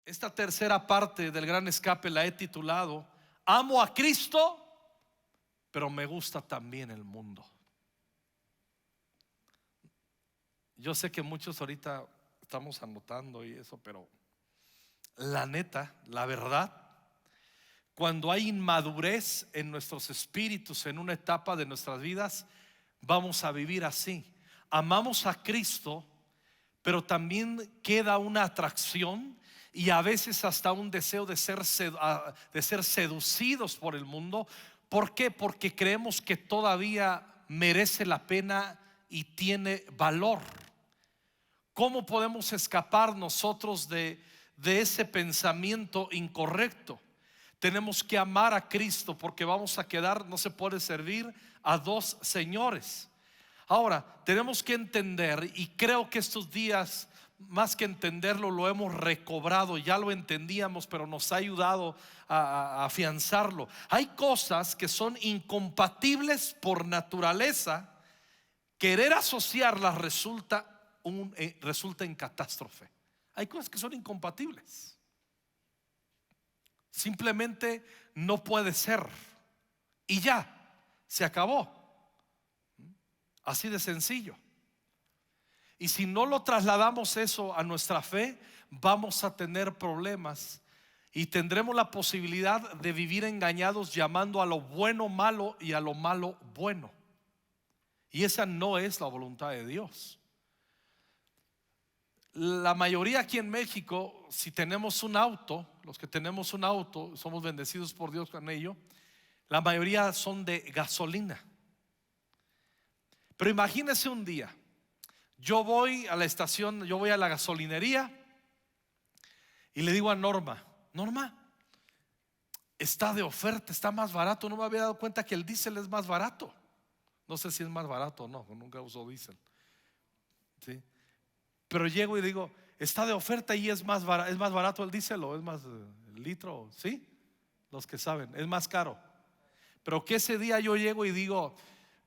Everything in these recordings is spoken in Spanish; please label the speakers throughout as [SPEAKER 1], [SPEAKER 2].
[SPEAKER 1] Esta tercera parte del Gran Escape la he titulado Amo a Cristo, pero me gusta también el mundo. Yo sé que muchos ahorita estamos anotando y eso, pero la neta, la verdad, cuando hay inmadurez en nuestros espíritus en una etapa de nuestras vidas, vamos a vivir así. Amamos a Cristo, pero también queda una atracción y a veces hasta un deseo de ser seducidos por el mundo. ¿Por qué? Porque creemos que todavía merece la pena y tiene valor. ¿Cómo podemos escapar nosotros de ese pensamiento incorrecto? Tenemos que amar a Cristo, porque vamos a quedar, no se puede servir a dos señores. Ahora, tenemos que entender, y creo que estos días, más que entenderlo, lo hemos recobrado. Ya lo entendíamos, pero nos ha ayudado a afianzarlo. Hay cosas que son incompatibles por naturaleza. Querer asociarlas resulta en catástrofe. Hay cosas que son incompatibles. Simplemente no puede ser. Y ya, se acabó. Así de sencillo. Y si no lo trasladamos eso a nuestra fe, vamos a tener problemas y tendremos la posibilidad de vivir engañados, llamando a lo bueno malo y a lo malo bueno. Y esa no es la voluntad de Dios. La mayoría aquí en México, si tenemos un auto, los que tenemos un auto, somos bendecidos por Dios con ello, la mayoría son de gasolina. Pero imagínese un día, yo voy a la estación, yo voy a la gasolinería y le digo a Norma: Norma, está de oferta, está más barato. No me había dado cuenta que el diésel es más barato. No sé si es más barato o no, nunca uso diésel, ¿sí? Pero llego y digo: está de oferta y es más barato el diésel, o es más el litro, ¿sí? Los que saben, es más caro. Pero que ese día yo llego y digo: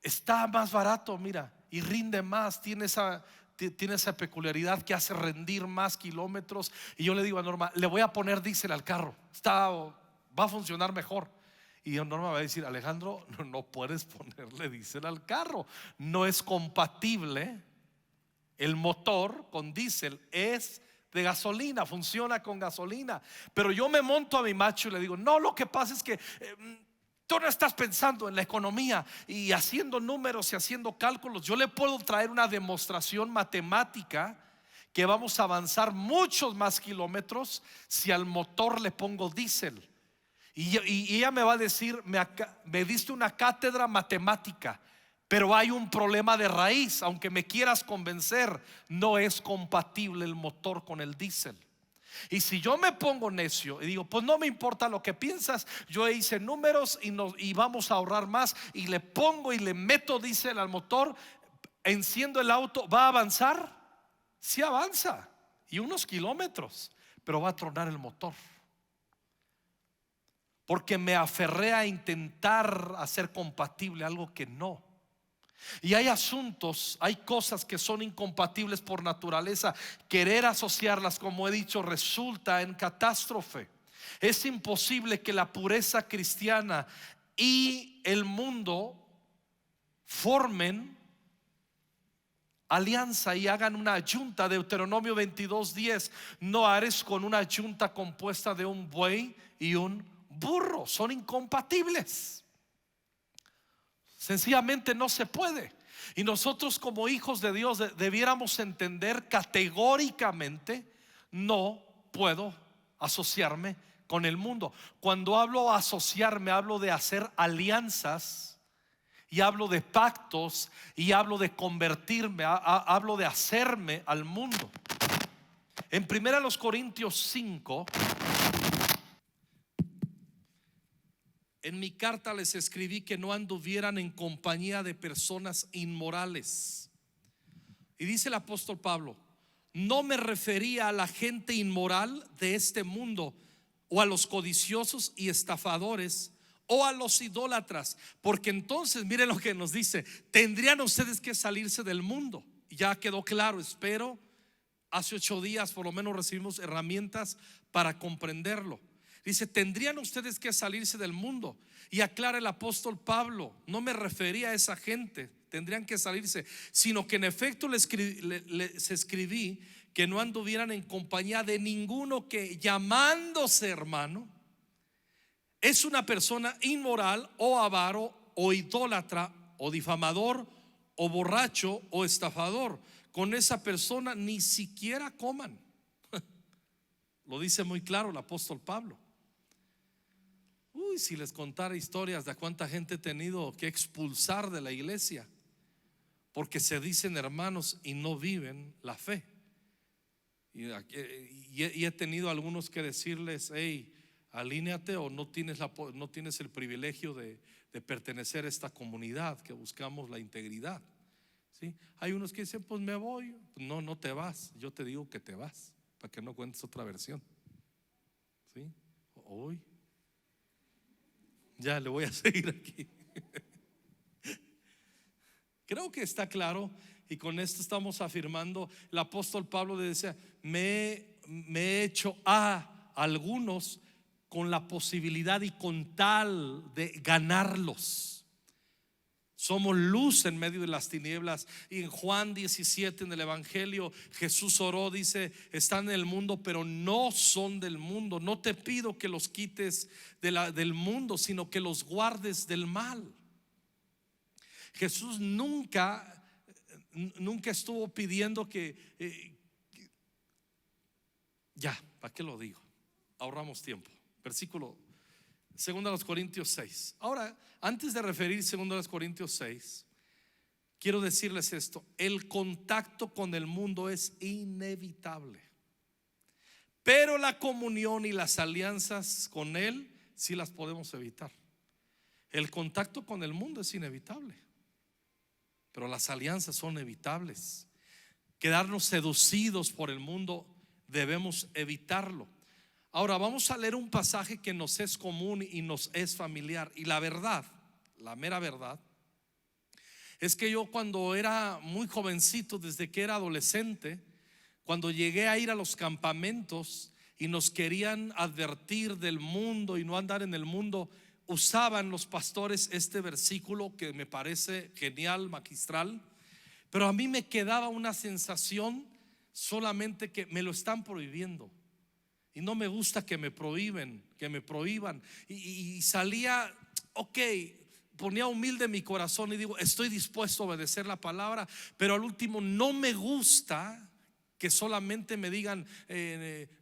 [SPEAKER 1] está más barato, mira, y rinde más, tiene esa peculiaridad que hace rendir más kilómetros. Y yo le digo a Norma: le voy a poner diésel al carro, va a funcionar mejor. Y Norma va a decir: Alejandro, no puedes ponerle diésel al carro, no es compatible. El motor con diésel es de gasolina, funciona con gasolina. Pero yo me monto a mi macho y le digo: no, lo que pasa es que tú no estás pensando en la economía y haciendo números y haciendo cálculos. Yo le puedo traer una demostración matemática que vamos a avanzar muchos más kilómetros si al motor le pongo diésel. Y ella me va a decir: me diste una cátedra matemática, pero hay un problema de raíz. Aunque me quieras convencer, no es compatible el motor con el diésel. Y si yo me pongo necio y digo: pues no me importa lo que piensas, yo hice números y vamos a ahorrar más, y le pongo y le meto diésel al motor, enciendo el auto, ¿va a avanzar? Sí avanza, y unos kilómetros, pero va a tronar el motor, porque me aferré a intentar hacer compatible algo que no. Y hay asuntos, hay cosas que son incompatibles por naturaleza. Querer asociarlas, como he dicho, resulta en catástrofe. Es imposible que la pureza cristiana y el mundo formen alianza y hagan una yunta. Deuteronomio 22:10: no harás con una yunta compuesta de un buey y un burro. Son incompatibles. Sencillamente no se puede. Y nosotros, como hijos de Dios, debiéramos entender categóricamente: no puedo asociarme con el mundo. Cuando hablo asociarme, hablo de hacer alianzas, y hablo de pactos, y hablo de convertirme, hablo de hacerme al mundo. En 1 Corintios 5, en mi carta les escribí que no anduvieran en compañía de personas inmorales. Y dice el apóstol Pablo: no me refería a la gente inmoral de este mundo, o a los codiciosos y estafadores, o a los idólatras, porque entonces, miren lo que nos dice: tendrían ustedes que salirse del mundo. Ya quedó claro, espero, Hace 8 días por lo menos recibimos herramientas para comprenderlo. Dice, tendrían ustedes que salirse del mundo. Y aclara el apóstol Pablo, no me refería a esa gente, tendrían que salirse, sino que en efecto les escribí que no anduvieran en compañía de ninguno que, llamándose hermano, es una persona inmoral o avaro o idólatra o difamador o borracho o estafador. Con esa persona ni siquiera coman. Lo dice muy claro el apóstol Pablo. Si les contara historias de cuánta gente he tenido que expulsar de la iglesia porque se dicen hermanos y no viven la fe. Y he tenido algunos que decirles, hey, alíneate o no tienes el privilegio de pertenecer a esta comunidad que buscamos la integridad. ¿Sí? Hay unos que dicen, pues me voy. No, no te vas. Yo te digo que te vas para que no cuentes otra versión. ¿Sí? Hoy ya le voy a seguir aquí. Creo que está claro, y con esto estamos afirmando. El apóstol Pablo le decía, me he hecho a algunos con la posibilidad y con tal de ganarlos. Somos luz en medio de las tinieblas. Y en Juan 17 en el Evangelio Jesús oró, dice, están en el mundo pero no son del mundo. No te pido que los quites del mundo, sino que los guardes del mal. Jesús nunca estuvo pidiendo ya, ¿para qué lo digo? Ahorramos tiempo. Versículo 2 Corintios 6. Ahora, antes de referir 2 Corintios 6, quiero decirles esto: el contacto con el mundo es inevitable, pero la comunión y las alianzas con él sí las podemos evitar. El contacto con el mundo es inevitable, pero las alianzas son evitables. Quedarnos seducidos por el mundo debemos evitarlo. Ahora vamos a leer un pasaje que nos es común y nos es familiar. Y la verdad, la mera verdad, es que yo cuando era muy jovencito, desde que era adolescente, cuando llegué a ir a los campamentos y nos querían advertir del mundo y no andar en el mundo, usaban los pastores este versículo que me parece genial, magistral, pero a mí me quedaba una sensación solamente que me lo están prohibiendo. Y no me gusta que me prohíban. Y salía, ok, ponía humilde mi corazón y digo, estoy dispuesto a obedecer la palabra, pero al último no me gusta que solamente me digan,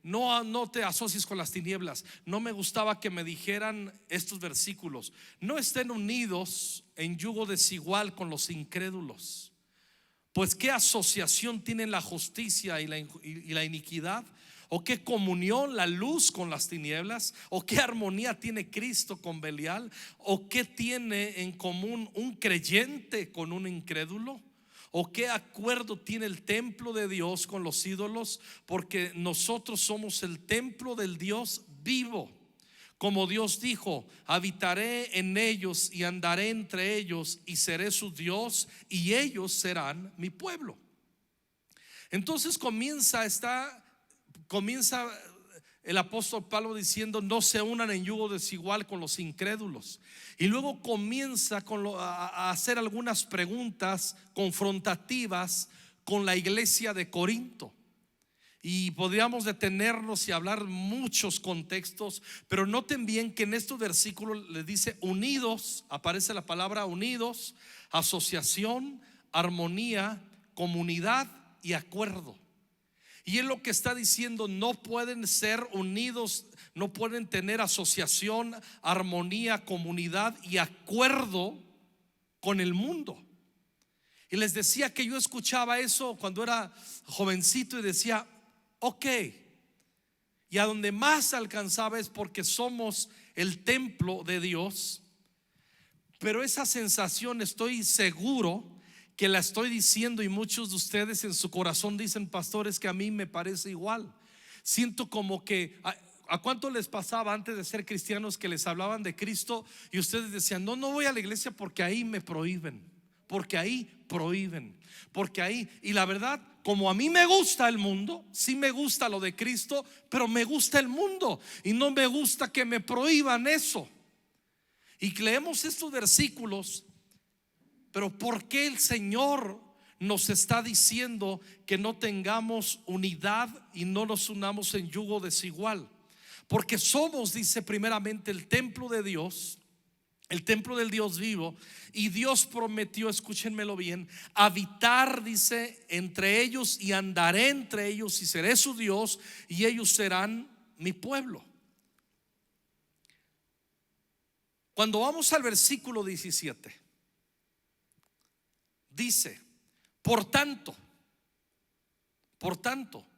[SPEAKER 1] no te asocies con las tinieblas. No me gustaba que me dijeran estos versículos: no estén unidos en yugo desigual con los incrédulos. Pues qué asociación tienen la justicia y la iniquidad, o qué comunión la luz con las tinieblas, o qué armonía tiene Cristo con Belial, o qué tiene en común un creyente con un incrédulo, o qué acuerdo tiene el templo de Dios con los ídolos, porque nosotros somos el templo del Dios vivo. Como Dios dijo, habitaré en ellos y andaré entre ellos y seré su Dios y ellos serán mi pueblo. Entonces comienza el apóstol Pablo diciendo, no se unan en yugo desigual con los incrédulos. Y luego comienza a hacer algunas preguntas confrontativas con la iglesia de Corinto. Y podríamos detenernos y hablar muchos contextos, pero noten bien que en estos versículos le dice unidos, aparece la palabra unidos, asociación, armonía, comunidad y acuerdo. Y él lo que está diciendo, no pueden ser unidos, no pueden tener asociación, armonía, comunidad y acuerdo con el mundo. Y les decía que yo escuchaba eso cuando era jovencito y decía, ok, y a donde más alcanzaba es porque somos el templo de Dios. Pero esa sensación estoy seguro que la estoy diciendo, y muchos de ustedes en su corazón dicen, pastores, que a mí me parece igual. Siento como que ¿a cuánto les pasaba antes de ser cristianos que les hablaban de Cristo y ustedes decían, no voy a la iglesia porque ahí me prohíben, porque ahí prohíben, porque ahí, y la verdad, como a mí me gusta el mundo, sí me gusta lo de Cristo, pero me gusta el mundo y no me gusta que me prohíban eso. Y leemos estos versículos, pero ¿por qué el Señor nos está diciendo que no tengamos unidad y no nos unamos en yugo desigual? Porque somos, dice, primeramente el templo de Dios, el templo del Dios vivo, y Dios prometió, escúchenmelo bien, habitar, dice, entre ellos, y andaré entre ellos y seré su Dios y ellos serán mi pueblo. Cuando vamos al versículo 17, dice: por tanto,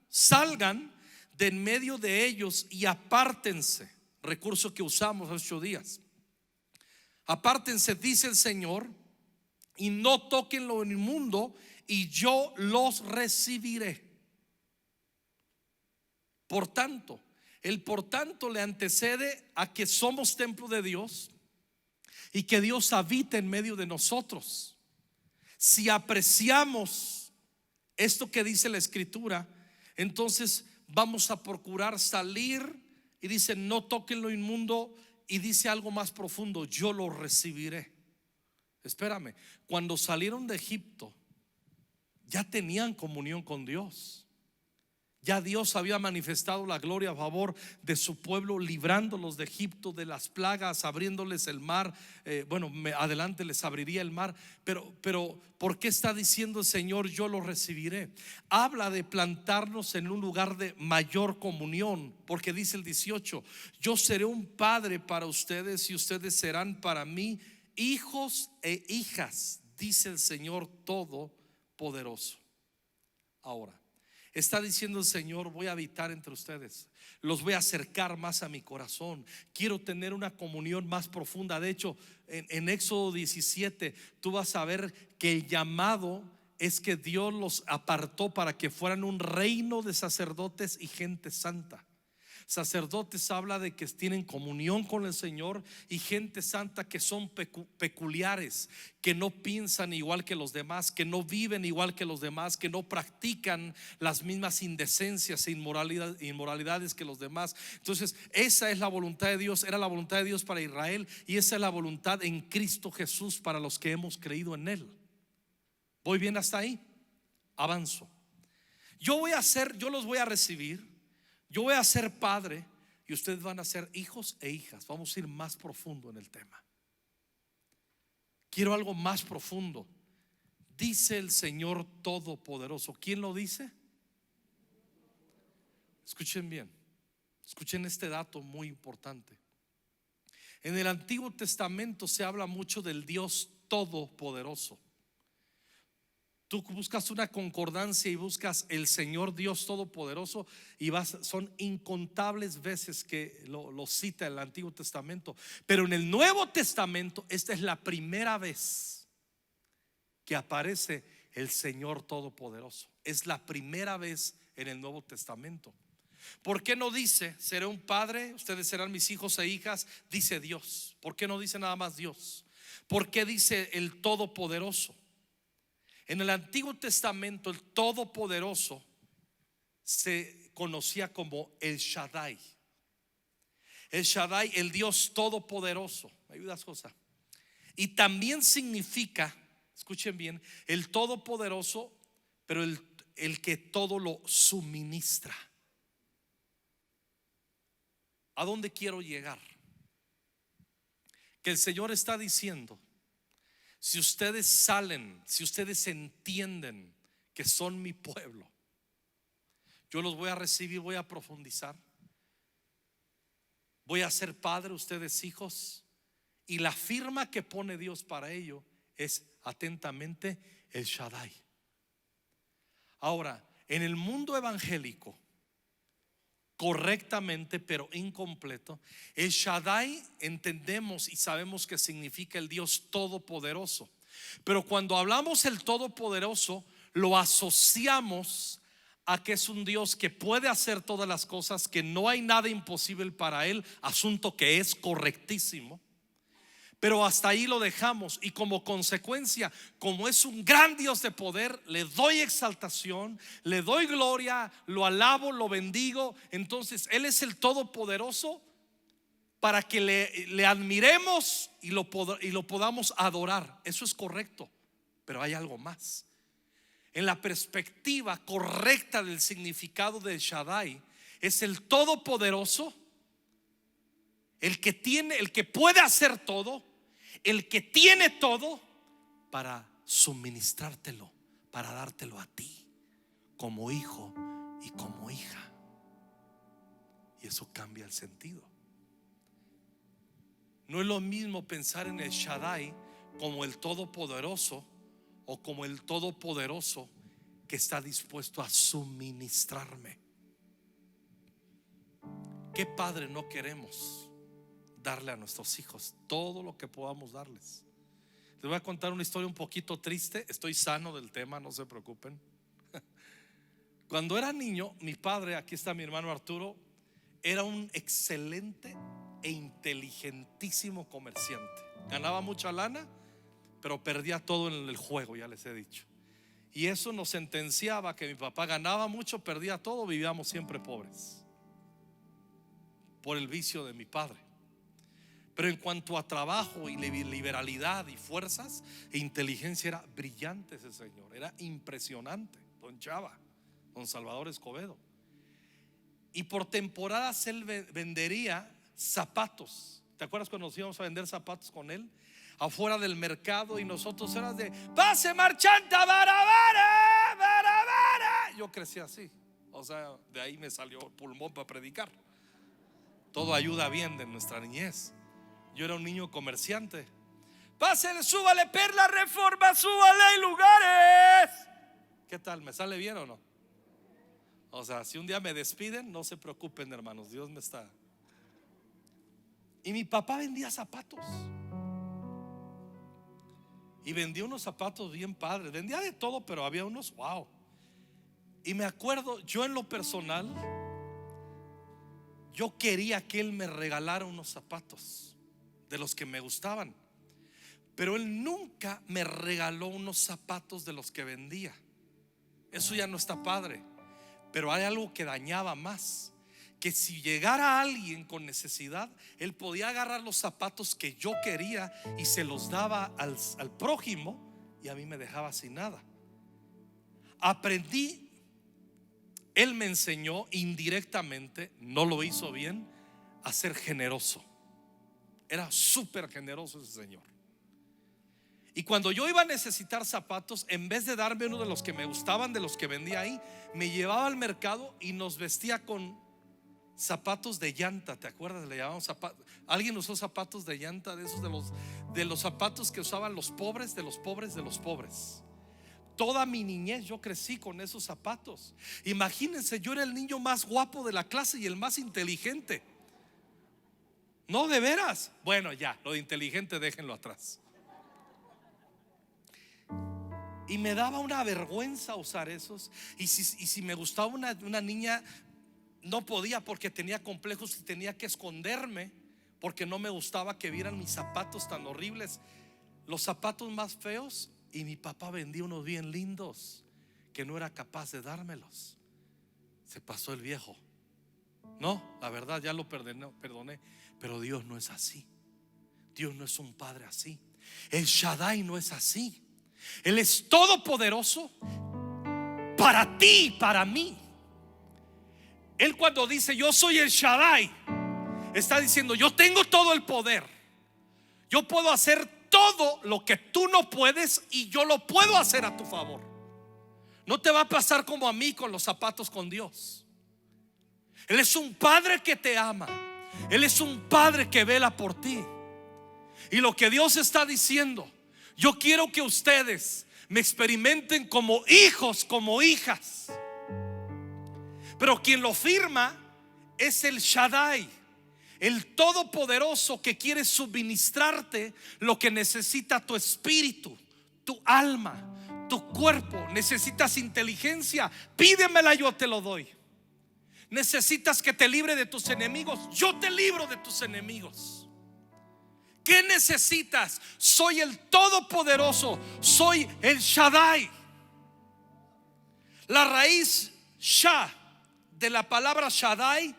[SPEAKER 1] salgan de en medio de ellos y apártense. Recurso que usamos hace 8 días. Apártense, dice el Señor, y no toquen lo inmundo, y yo los recibiré. Por tanto, el por tanto le antecede a que somos templo de Dios y que Dios habita en medio de nosotros. Si apreciamos esto que dice la Escritura, entonces vamos a procurar salir, y dice: no toquen lo inmundo, y dice algo más profundo: yo lo recibiré. Espérame, cuando salieron de Egipto ya tenían comunión con Dios. Ya Dios había manifestado la gloria a favor de su pueblo, librándolos de Egipto, de las plagas, abriéndoles el mar. Adelante les abriría el mar. Pero ¿por qué está diciendo el Señor: yo lo recibiré? Habla de plantarnos en un lugar de mayor comunión, porque dice el 18: yo seré un padre para ustedes y ustedes serán para mí hijos e hijas, dice el Señor Todopoderoso. Ahora está diciendo el Señor: voy a habitar entre ustedes, los voy a acercar más a mi corazón, quiero tener una comunión más profunda. De hecho, en Éxodo 17 tú vas a ver que el llamado es que Dios los apartó para que fueran un reino de sacerdotes y gente santa. Sacerdotes habla de que tienen comunión con el Señor, y gente santa que son peculiares, que no piensan igual que los demás, que no viven igual que los demás, que no practican las mismas indecencias e inmoralidades que los demás. Entonces esa es la voluntad de Dios, era la voluntad de Dios para Israel, y esa es la voluntad en Cristo Jesús para los que hemos creído en Él. ¿Voy bien hasta ahí? Avanzo. Yo los voy a recibir. Yo voy a ser padre y ustedes van a ser hijos e hijas. Vamos a ir más profundo en el tema. Quiero algo más profundo. Dice el Señor Todopoderoso. ¿Quién lo dice? Escuchen bien. Escuchen este dato muy importante. En el Antiguo Testamento se habla mucho del Dios Todopoderoso. Tú buscas una concordancia y buscas el Señor Dios Todopoderoso, y son incontables veces que lo cita el Antiguo Testamento. Pero en el Nuevo Testamento esta es la primera vez que aparece el Señor Todopoderoso. Es la primera vez en el Nuevo Testamento. ¿Por qué no dice: seré un padre, ustedes serán mis hijos e hijas? Dice Dios. ¿Por qué no dice nada más Dios? ¿Por qué dice el Todopoderoso? En el Antiguo Testamento el Todopoderoso se conocía como el Shaddai. El Shaddai, el Dios Todopoderoso. ¿Me ayudas, Josa? Y también significa, escuchen bien, el Todopoderoso, pero el que todo lo suministra. ¿A dónde quiero llegar? Que el Señor está diciendo: si ustedes salen, si ustedes entienden que son mi pueblo, yo los voy a recibir, voy a profundizar, voy a ser padre, ustedes hijos. Y la firma que pone Dios para ello es, atentamente, el Shaddai. Ahora, en el mundo evangélico, correctamente pero incompleto, el Shaddai entendemos y sabemos que significa el Dios Todopoderoso. Pero cuando hablamos del Todopoderoso, lo asociamos a que es un Dios que puede hacer todas las cosas, que no hay nada imposible para Él, asunto que es correctísimo. Pero hasta ahí lo dejamos, y como consecuencia, como es un gran Dios de poder, le doy exaltación, le doy gloria, lo alabo, lo bendigo. Entonces Él es el Todopoderoso, para que le admiremos y lo podamos adorar. Eso es correcto, pero hay algo más. En la perspectiva correcta del significado de Shaddai, es el Todopoderoso, el que tiene, el que puede hacer todo, el que tiene todo para suministrártelo, para dártelo a ti como hijo y como hija. Y eso cambia el sentido. No es lo mismo pensar en el Shaddai como el Todopoderoso, o como el Todopoderoso que está dispuesto a suministrarme. ¿Qué padre no queremos darle a nuestros hijos todo lo que podamos darles? Les voy a contar una historia un poquito triste. Estoy sano del tema, no se preocupen. Cuando era niño, mi padre, aquí está mi hermano Arturo, era un excelente e inteligentísimo comerciante. Ganaba mucha lana, pero perdía todo en el juego, ya les he dicho. Y eso nos sentenciaba que mi papá ganaba mucho, perdía todo, vivíamos siempre pobres por el vicio de mi padre. Pero en cuanto a trabajo y liberalidad y fuerzas e inteligencia, era brillante ese señor, era impresionante. Don Chava, don Salvador Escobedo. Y por temporadas él vendería zapatos. ¿Te acuerdas cuando nos íbamos a vender zapatos con él afuera del mercado? Y nosotros eras de pase marchanta, barabara, barabara. Yo crecí así. O sea, de ahí me salió el pulmón para predicar. Todo ayuda bien de nuestra niñez. Yo era un niño comerciante. Pásele, súbale Perla Reforma, súbale hay lugares. ¿Qué tal? ¿Me sale bien o no? O sea, si un día me despiden, no se preocupen, hermanos, Dios me está. Y mi papá vendía zapatos. Y vendía unos zapatos bien padres. Vendía de todo, pero había unos wow. Y me acuerdo, yo en lo personal, yo quería que él me regalara unos zapatos de los que me gustaban, pero él nunca me regaló unos zapatos de los que vendía. Eso ya no está padre. Pero hay algo que dañaba más, que si llegara alguien con necesidad, él podía agarrar los zapatos que yo quería y se los daba al prójimo, y a mí me dejaba sin nada. Aprendí, él me enseñó indirectamente, no lo hizo bien, a ser generoso. Era súper generoso ese señor. Y cuando yo iba a necesitar zapatos, en vez de darme uno de los que me gustaban, de los que vendía ahí, me llevaba al mercado y nos vestía con zapatos de llanta. ¿Te acuerdas? Le llamaban zapatos. ¿Alguien usó zapatos de llanta? De esos de los zapatos que usaban los pobres, de los pobres, de los pobres. Toda mi niñez yo crecí con esos zapatos. Imagínense, yo era el niño más guapo de la clase y el más inteligente. No, de veras. Bueno, ya, lo de inteligente déjenlo atrás. Y me daba una vergüenza usar esos. Y si me gustaba una niña, no podía porque tenía complejos y tenía que esconderme, porque no me gustaba que vieran mis zapatos tan horribles, los zapatos más feos. Y mi papá vendía unos bien lindos que no era capaz de dármelos. Se pasó el viejo. No, la verdad ya lo perdoné. Pero Dios no es así. Dios no es un padre así. El Shaddai no es así. Él es todopoderoso para ti y para mí. Él, cuando dice yo soy el Shaddai, está diciendo yo tengo todo el poder. Yo puedo hacer todo lo que tú no puedes, y yo lo puedo hacer a tu favor. No te va a pasar como a mí con los zapatos con Dios. Él es un padre que te ama. Él es un padre que vela por ti. Y lo que Dios está diciendo: yo quiero que ustedes me experimenten como hijos, como hijas. Pero quien lo firma es el Shaddai, el Todopoderoso, que quiere suministrarte lo que necesita tu espíritu, tu alma, tu cuerpo. Necesitas inteligencia, pídemela, yo te lo doy. Necesitas que te libre de tus enemigos, yo te libro de tus enemigos. ¿Qué necesitas? Soy el Todopoderoso, soy el Shaddai. La raíz Shah de la palabra Shaddai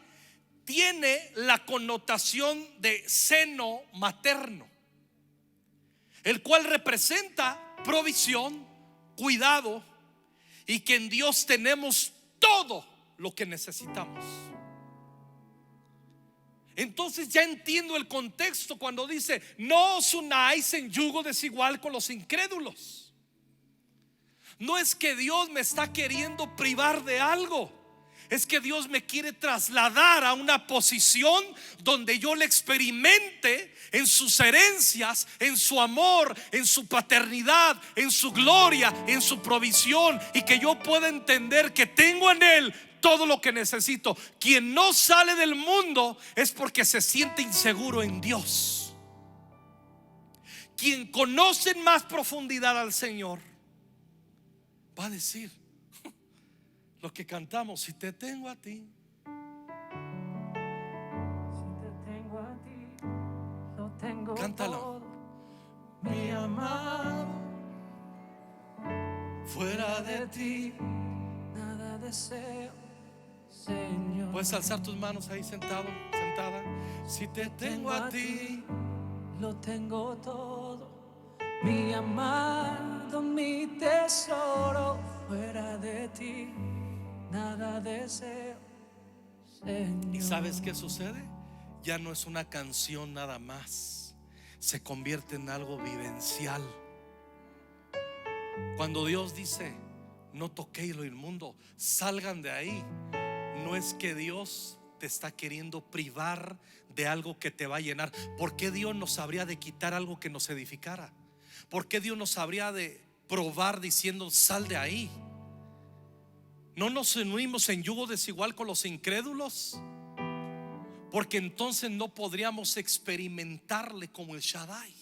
[SPEAKER 1] tiene la connotación de seno materno, el cual representa provisión, cuidado, y que en Dios tenemos todo lo que necesitamos. Entonces ya entiendo el contexto cuando dice: no os unáis en yugo desigual con los incrédulos. No es que Dios me está queriendo privar de algo, es que Dios me quiere trasladar a una posición donde yo le experimente en sus herencias, en su amor, en su paternidad, en su gloria, en su provisión, y que yo pueda entender que tengo en Él todo lo que necesito. Quien no sale del mundo es porque se siente inseguro en Dios. Quien conoce en más profundidad al Señor va a decir lo que cantamos: si te tengo a ti.
[SPEAKER 2] Si te tengo a ti, lo tengo
[SPEAKER 1] Cántalo.
[SPEAKER 2] todo, mi amado.
[SPEAKER 1] Fuera de ti.
[SPEAKER 2] Nada deseo, Señor.
[SPEAKER 1] Puedes alzar tus manos ahí sentado, sentada. Si te tengo a ti,
[SPEAKER 2] lo tengo todo, mi amado, mi tesoro. Fuera de ti, nada deseo, Señor.
[SPEAKER 1] ¿y sabes qué sucede? Ya no es una canción nada más, se convierte en algo vivencial. Cuando Dios dice: no toquéis lo inmundo, salgan de ahí, no es que Dios te está queriendo privar de algo que te va a llenar. ¿Por qué Dios nos habría de quitar algo que nos edificara? ¿Por qué Dios nos habría de probar diciendo: sal de ahí? ¿No nos unimos en yugo desigual con los incrédulos? Porque entonces no podríamos experimentarle como el Shaddai.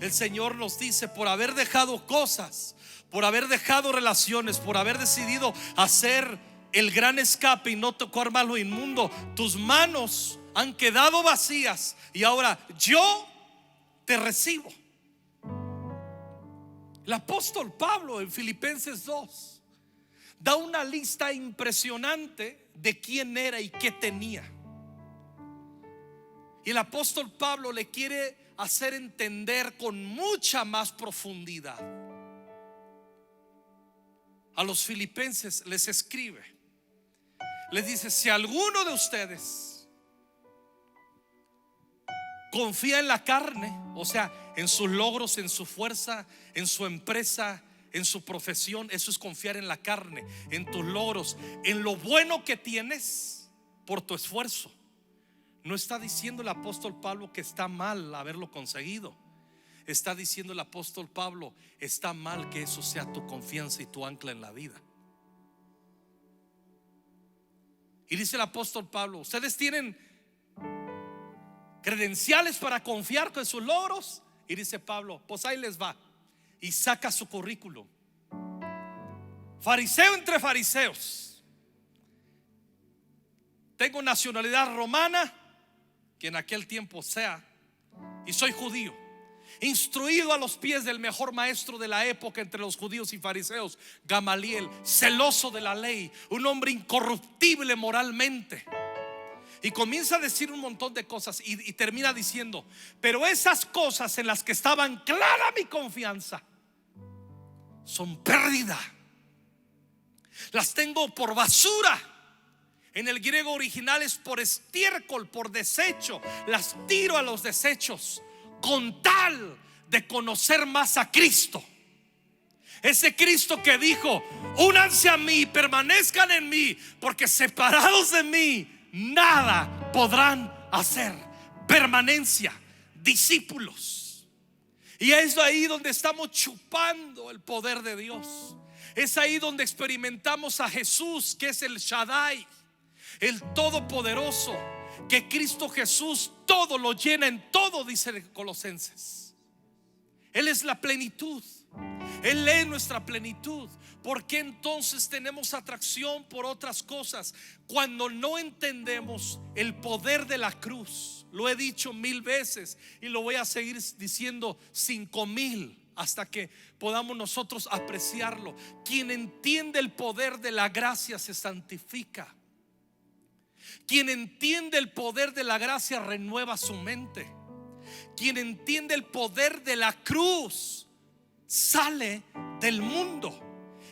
[SPEAKER 1] El Señor nos dice: por haber dejado cosas, por haber dejado relaciones, por haber decidido hacer el gran escape y no tocar más lo inmundo, tus manos han quedado vacías y ahora yo te recibo. El apóstol Pablo en Filipenses 2 da una lista impresionante de quién era y qué tenía. Y el apóstol Pablo le quiere hacer entender con mucha más profundidad. A los filipenses les escribe, les dice: si alguno de ustedes confía en la carne, o sea, en sus logros, en su fuerza, en su empresa, en su profesión, eso es confiar en la carne, en tus logros, en lo bueno que tienes por tu esfuerzo. No está diciendo el apóstol Pablo que está mal haberlo conseguido. Está diciendo el apóstol Pablo: está mal que eso sea tu confianza y tu ancla en la vida. Y dice el apóstol Pablo: ustedes tienen credenciales para confiar con sus logros. Y dice Pablo: pues ahí les va. Y saca su currículum. Fariseo entre fariseos, tengo nacionalidad romana, que en aquel tiempo sea, y soy judío, instruido a los pies del mejor maestro de la época entre los judíos y fariseos, Gamaliel, celoso de la ley, un hombre incorruptible moralmente. Y comienza a decir un montón de cosas y termina diciendo: pero esas cosas en las que estaban clara mi confianza son pérdida, las tengo por basura. En el griego original es por estiércol, por desecho. Las tiro a los desechos con tal de conocer más a Cristo. Ese Cristo que dijo: únanse a mí, permanezcan en mí, porque separados de mí nada podrán hacer. Permanencia, discípulos. Y es ahí donde estamos chupando el poder de Dios. Es ahí donde experimentamos a Jesús, que es el Shaddai, el Todopoderoso, que Cristo Jesús todo lo llena en todo, dice Colosenses. Él es la plenitud. Él es nuestra plenitud. ¿Por qué entonces tenemos atracción por otras cosas cuando no entendemos el poder de la cruz? Lo he dicho 1000 veces y lo voy a seguir diciendo 5000 hasta que podamos nosotros apreciarlo. Quien entiende el poder de la gracia se santifica. Quien entiende el poder de la gracia renueva su mente. Quien entiende el poder de la cruz sale del mundo,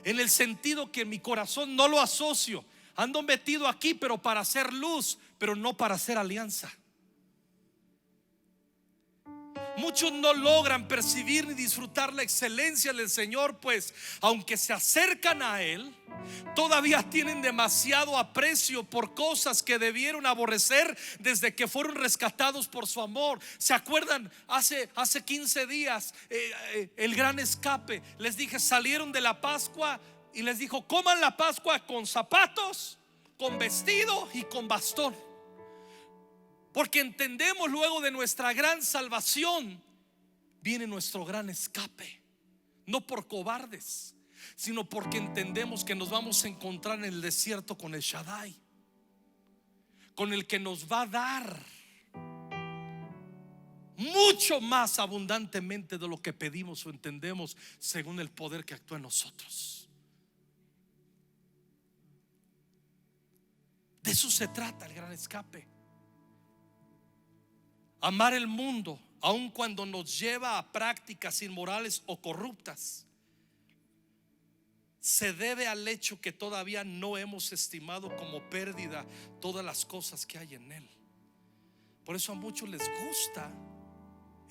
[SPEAKER 1] en el sentido que en mi corazón no lo asocio. Ando metido aquí, pero para hacer luz, pero no para hacer alianza. Muchos no logran percibir ni disfrutar la excelencia del Señor, pues aunque se acercan a Él, todavía tienen demasiado aprecio por cosas que debieron aborrecer desde que fueron rescatados por su amor. ¿Se acuerdan? Hace 15 días el gran escape. Les dije, salieron de la Pascua y les dijo: coman la Pascua con zapatos, con vestido y con bastón. Porque entendemos, luego de nuestra gran salvación viene nuestro gran escape. No por cobardes, sino porque entendemos que nos vamos a encontrar en el desierto con el Shaddai, con el que nos va a dar mucho más abundantemente de lo que pedimos o entendemos, según el poder que actúa en nosotros. De eso se trata el gran escape. Amar el mundo, aun cuando nos lleva a prácticas inmorales o corruptas, se debe al hecho que todavía no hemos estimado como pérdida todas las cosas que hay en él. Por eso a muchos les gusta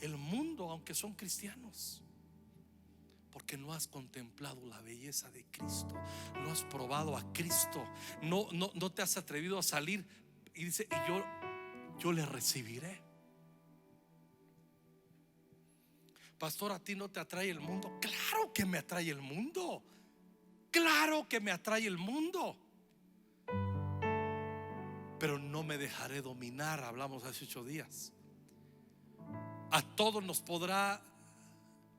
[SPEAKER 1] el mundo, aunque son cristianos, porque no has contemplado la belleza de Cristo, no has probado a Cristo, no te has atrevido a salir y dice: y yo le recibiré. Pastor, ¿a ti no te atrae el mundo? Claro que me atrae el mundo. Claro que me atrae el mundo. Pero no me dejaré dominar. Hablamos hace 8 días. A todos nos podrá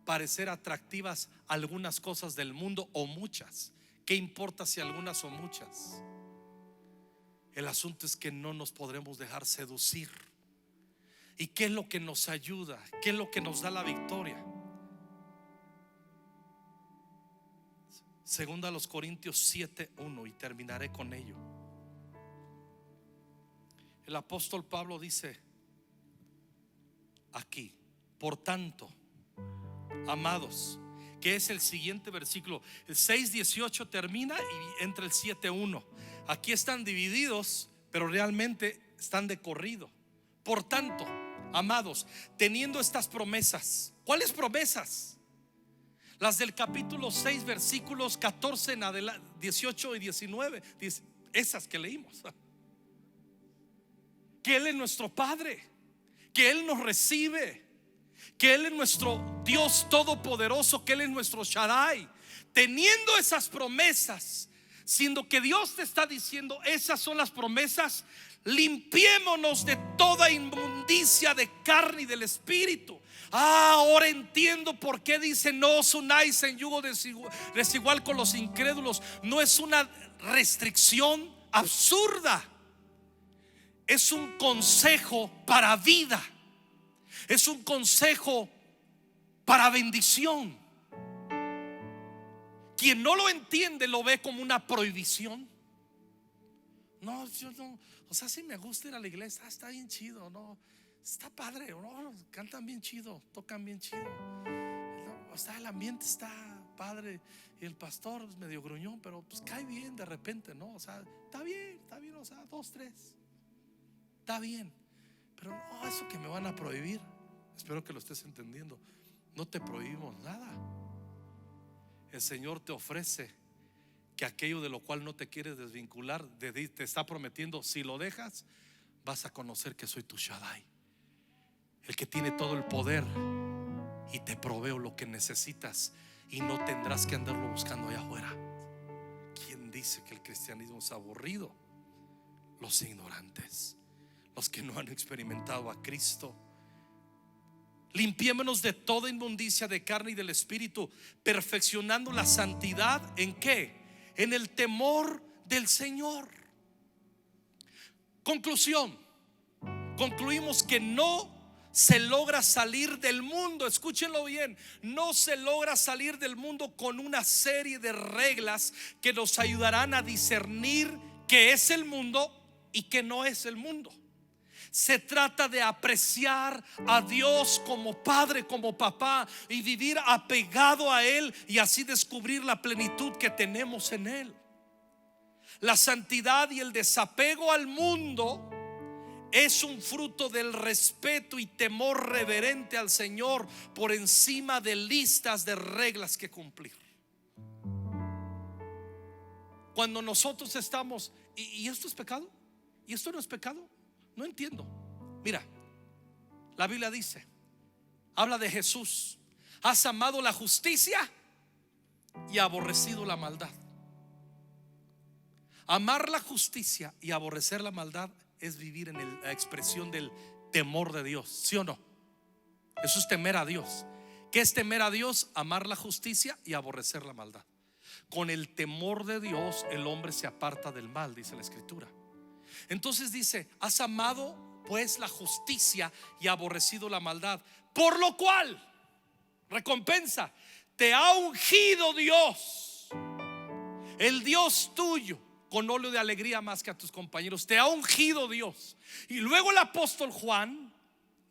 [SPEAKER 1] parecer atractivas algunas cosas del mundo, o muchas. ¿Qué importa si algunas o muchas? El asunto es que no nos podremos dejar seducir. ¿Y qué es lo que nos ayuda? ¿Qué es lo que nos da la victoria? Segunda a los Corintios 7:1, y terminaré con ello. El apóstol Pablo dice aquí: por tanto, amados, que es el siguiente versículo. El 6:18 termina y entra el 7:1. Aquí están divididos, pero realmente están de corrido. Por tanto, amados, teniendo estas promesas. ¿Cuáles promesas? Las del capítulo 6, versículos 14 en adelante, 18 y 19. Esas que leímos. Que Él es nuestro Padre, que Él nos recibe, que Él es nuestro Dios todopoderoso, que Él es nuestro Shaddai. Teniendo esas promesas, siendo que Dios te está diciendo: esas son las promesas, limpiémonos de toda inmundicia de carne y del espíritu. Ahora entiendo por qué dice: no os unáis en yugo desigual con los incrédulos. No es una restricción absurda, es un consejo para vida, es un consejo para bendición. Quien no lo entiende lo ve como una prohibición. No, yo no, o sea, si me gusta ir a la iglesia, está bien chido, no, está padre, no, cantan bien chido, tocan bien chido, no, o sea, el ambiente está padre y el pastor es medio gruñón, pero pues cae bien de repente, ¿no? O sea, está bien, o sea, 2, 3, está bien, pero no, eso que me van a prohibir. Espero que lo estés entendiendo. No te prohibimos nada. El Señor te ofrece que aquello de lo cual no te quieres desvincular, te está prometiendo: si lo dejas, vas a conocer que soy tu Shaddai, el que tiene todo el poder, y te proveo lo que necesitas, y no tendrás que andarlo buscando allá afuera. ¿Quién dice que el cristianismo es aburrido? Los ignorantes, los que no han experimentado a Cristo. Limpiémonos de toda inmundicia de carne y del espíritu, perfeccionando la santidad. ¿En qué? En el temor del Señor. Conclusión. Concluimos que no se logra salir del mundo, escúchenlo bien, no se logra salir del mundo con una serie de reglas que nos ayudarán a discernir qué es el mundo y qué no es el mundo. Se trata de apreciar a Dios como Padre, como Papá, y vivir apegado a Él, y así descubrir la plenitud que tenemos en Él. La santidad y el desapego al mundo es un fruto del respeto y temor reverente al Señor por encima de listas de reglas que cumplir. Cuando nosotros estamos, ¿y esto es pecado? ¿Y esto no es pecado? No entiendo. Mira, la Biblia dice, habla de Jesús: has amado la justicia y aborrecido la maldad. Amar la justicia y aborrecer la maldad es vivir en la expresión del temor de Dios, ¿sí o no? Eso es temer a Dios. ¿Qué es temer a Dios? Amar la justicia y aborrecer la maldad. Con el temor de Dios el hombre se aparta del mal, dice la Escritura. Entonces dice: has amado pues la justicia y aborrecido la maldad, por lo cual, recompensa, te ha ungido Dios, el Dios tuyo, con óleo de alegría más que a tus compañeros. Te ha ungido Dios. Y luego el apóstol Juan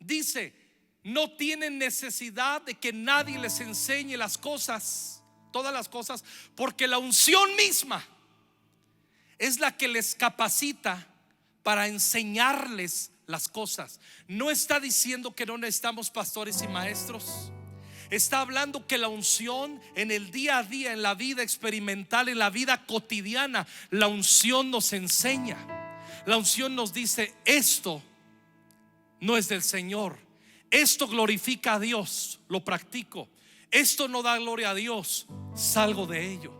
[SPEAKER 1] dice: no tienen necesidad de que nadie les enseñe las cosas, todas las cosas, porque la unción misma es la que les capacita para enseñarles las cosas. No está diciendo que no necesitamos pastores y maestros. Está hablando que la unción en el día a día, en la vida experimental, en la vida cotidiana, la unción nos enseña. La unción nos dice: esto no es del Señor, esto glorifica a Dios, lo practico. Esto no da gloria a Dios, salgo de ello.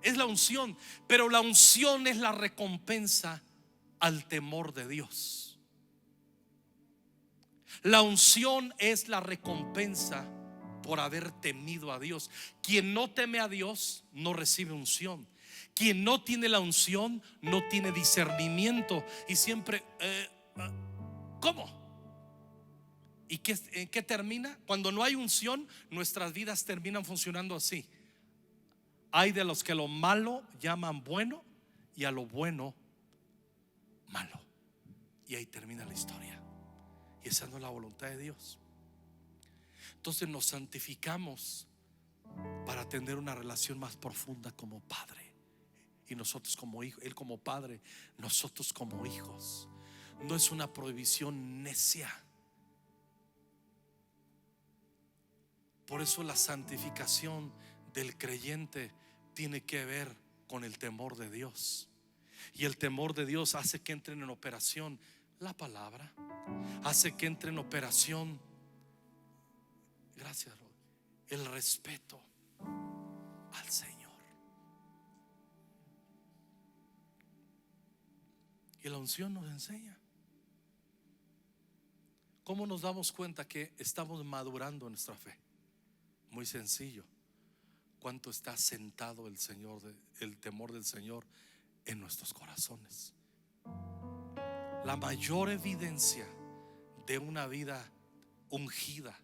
[SPEAKER 1] Es la unción, pero la unción es la recompensa al temor de Dios. La unción es la recompensa por haber temido a Dios. Quien no teme a Dios no recibe unción. Quien no tiene la unción no tiene discernimiento y siempre ¿cómo? ¿Y en qué termina? Cuando no hay unción, nuestras vidas terminan funcionando así: hay de los que lo malo llaman bueno y a lo bueno malo, y ahí termina la historia. Y esa no es la voluntad de Dios. Entonces nos santificamos para tener una relación más profunda como Padre, y nosotros como hijos, Él como Padre, nosotros como hijos. No es una prohibición necia. Por eso la santificación del creyente tiene que ver con el temor de Dios. Y el temor de Dios hace que entren en operación la palabra, hace que entre en operación, gracias, el respeto al Señor. Y la unción nos enseña. ¿Cómo nos damos cuenta que estamos madurando en nuestra fe? Muy sencillo: cuánto está sentado el Señor, el temor del Señor en nuestros corazones. La mayor evidencia de una vida ungida,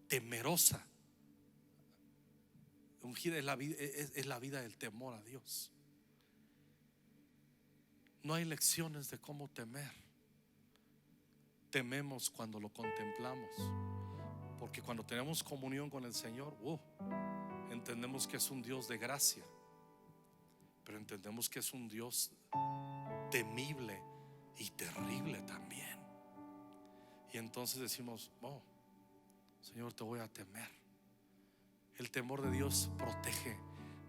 [SPEAKER 1] temerosa, ungida es la vida del temor a Dios. No hay lecciones de cómo temer. Tememos cuando lo contemplamos, porque cuando tenemos comunión con el Señor, entendemos que es un Dios de gracia, pero entendemos que es un Dios temible y terrible también. Y entonces decimos: Señor, te voy a temer. El temor de Dios protege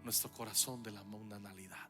[SPEAKER 1] nuestro corazón de la mundanalidad.